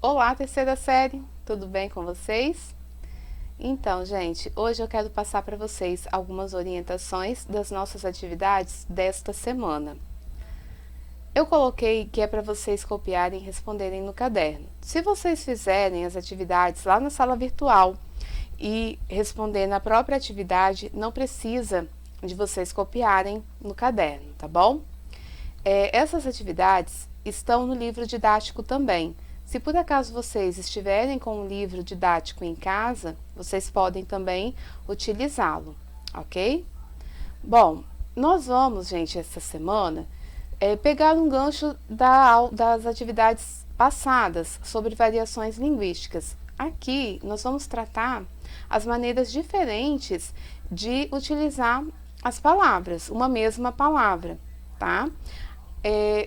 Olá, terceira série, tudo bem com vocês? Então, gente, hoje eu quero passar para vocês algumas orientações das nossas atividades desta semana. Eu coloquei que é para vocês copiarem e responderem no caderno. Se vocês fizerem as atividades lá na sala virtual e responder na própria atividade, não precisa de vocês copiarem no caderno, tá bom? Essas atividades estão no livro didático também. Se por acaso vocês estiverem com um livro didático em casa, vocês podem também utilizá-lo, ok? Bom, nós vamos, gente, essa semana, pegar um gancho das atividades passadas sobre variações linguísticas. Aqui nós vamos tratar as maneiras diferentes de utilizar as palavras, uma mesma palavra, tá?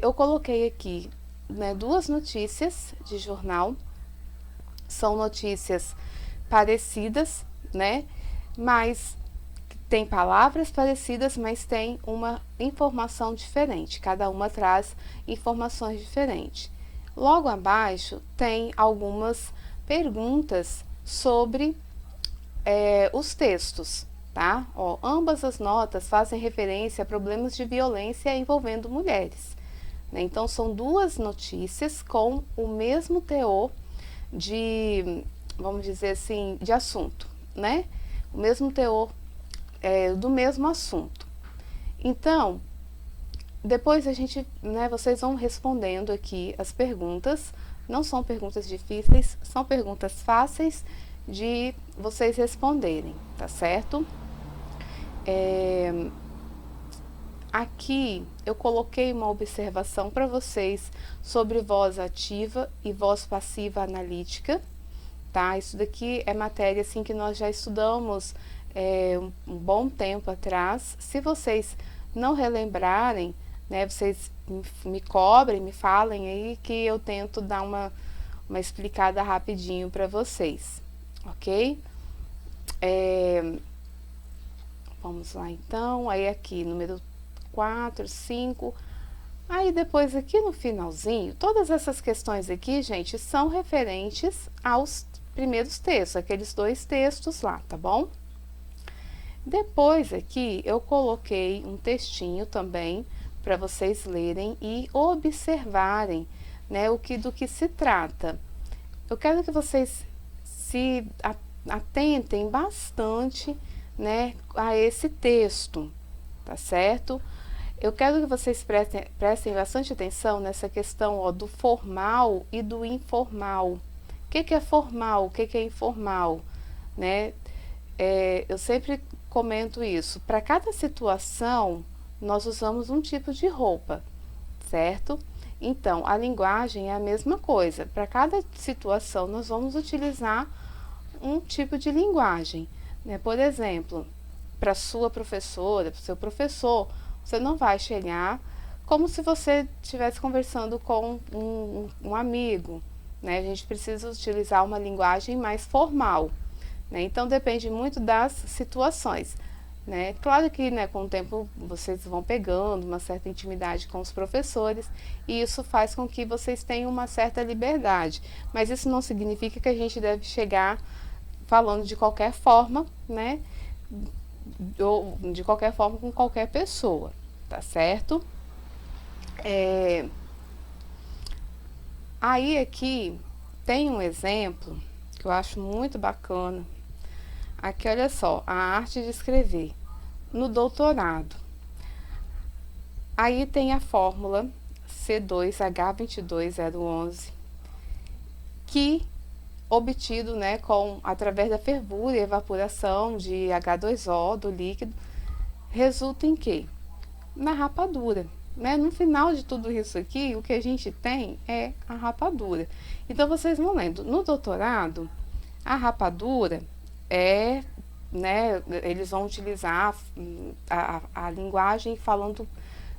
Eu coloquei aqui, né, duas notícias de jornal, são notícias parecidas, né, mas tem palavras parecidas, mas tem uma informação diferente, cada uma traz informações diferentes. Logo abaixo tem algumas perguntas sobre os textos, tá? Ambas as notas fazem referência a problemas de violência envolvendo mulheres, né? Então são duas notícias com o mesmo teor de, vamos dizer assim, de assunto, né? O mesmo teor do mesmo assunto. Então, depois a gente, né, vocês vão respondendo aqui as perguntas. Não são perguntas difíceis, são perguntas fáceis de vocês responderem, tá certo? Aqui eu coloquei uma observação para vocês sobre voz ativa e voz passiva analítica, tá? Isso daqui é matéria assim que nós já estudamos um bom tempo atrás. Se vocês não relembrarem, né, vocês me cobrem, me falem aí que eu tento dar uma explicada rapidinho para vocês, ok? Vamos lá então, aí aqui número 4, 5, aí depois aqui no finalzinho, todas essas questões aqui, gente, são referentes aos primeiros textos, aqueles dois textos lá, tá bom? Depois aqui eu coloquei um textinho também para vocês lerem e observarem, né, do que se trata. Eu quero que vocês se atentem bastante, né, a esse texto, tá certo? Eu quero que vocês prestem bastante atenção nessa questão do formal e do informal. O que é formal? O que é informal? Né? Eu sempre comento isso. Para cada situação, nós usamos um tipo de roupa, certo? Então, a linguagem é a mesma coisa. Para cada situação, nós vamos utilizar um tipo de linguagem, né? Por exemplo, para sua professora, para o seu professor, você não vai chegar como se você estivesse conversando com um amigo, né? A gente precisa utilizar uma linguagem mais formal, né? Então depende muito das situações, né? Claro que, né, com o tempo vocês vão pegando uma certa intimidade com os professores e isso faz com que vocês tenham uma certa liberdade, mas isso não significa que a gente deve chegar falando de qualquer forma, né? Ou de qualquer forma com qualquer pessoa, tá certo? Aí aqui tem um exemplo que eu acho muito bacana. Aqui, olha só, a arte de escrever no doutorado. Aí tem a fórmula C2H22011, que obtido, né, através da fervura e evaporação de H2O do líquido, resulta em quê? Na rapadura, né? No final de tudo isso aqui, o que a gente tem é a rapadura. Então vocês vão lendo, no doutorado, a rapadura né, eles vão utilizar a linguagem falando,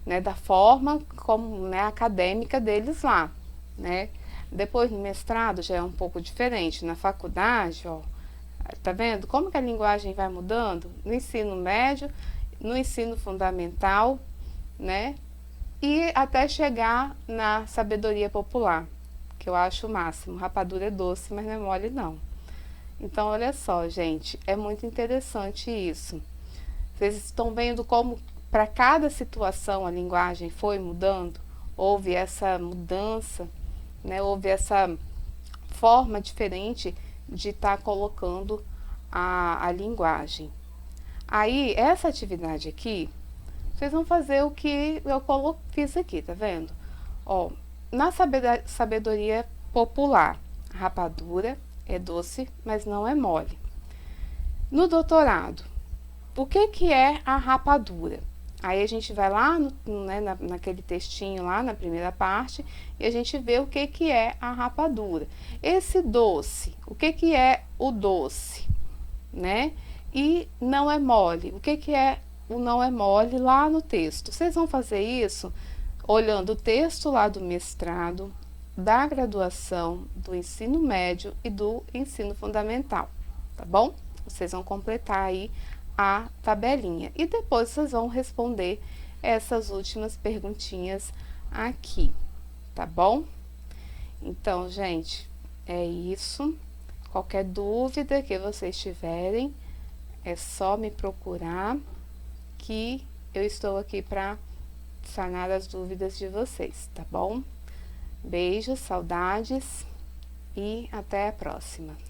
né, da forma como, né, acadêmica deles lá, né? Depois no mestrado já é um pouco diferente. Na faculdade, ó, tá vendo como que a linguagem vai mudando? No ensino médio, no ensino fundamental, né? E até chegar na sabedoria popular, que eu acho o máximo. Rapadura é doce, mas não é mole não. Então, olha só, gente, é muito interessante isso. Vocês estão vendo como para cada situação a linguagem foi mudando? Houve essa mudança, né? Houve essa forma diferente de estar colocando a linguagem. Aí, essa atividade aqui, vocês vão fazer o que eu fiz aqui, tá vendo? Ó, na sabedoria popular, rapadura é doce, mas não é mole. No doutorado, o que é a rapadura? Aí a gente vai lá né, naquele textinho lá na primeira parte e a gente vê o que é a rapadura. Esse doce, o que é o doce, né? E não é mole, o que é o não é mole lá no texto. Vocês vão fazer isso olhando o texto lá do mestrado, da graduação, do ensino médio e do ensino fundamental, tá bom? Vocês vão completar aí a tabelinha e depois vocês vão responder essas últimas perguntinhas aqui, tá bom? Então, gente, é isso. Qualquer dúvida que vocês tiverem, é só me procurar que eu estou aqui para sanar as dúvidas de vocês, tá bom? Beijos, saudades e até a próxima.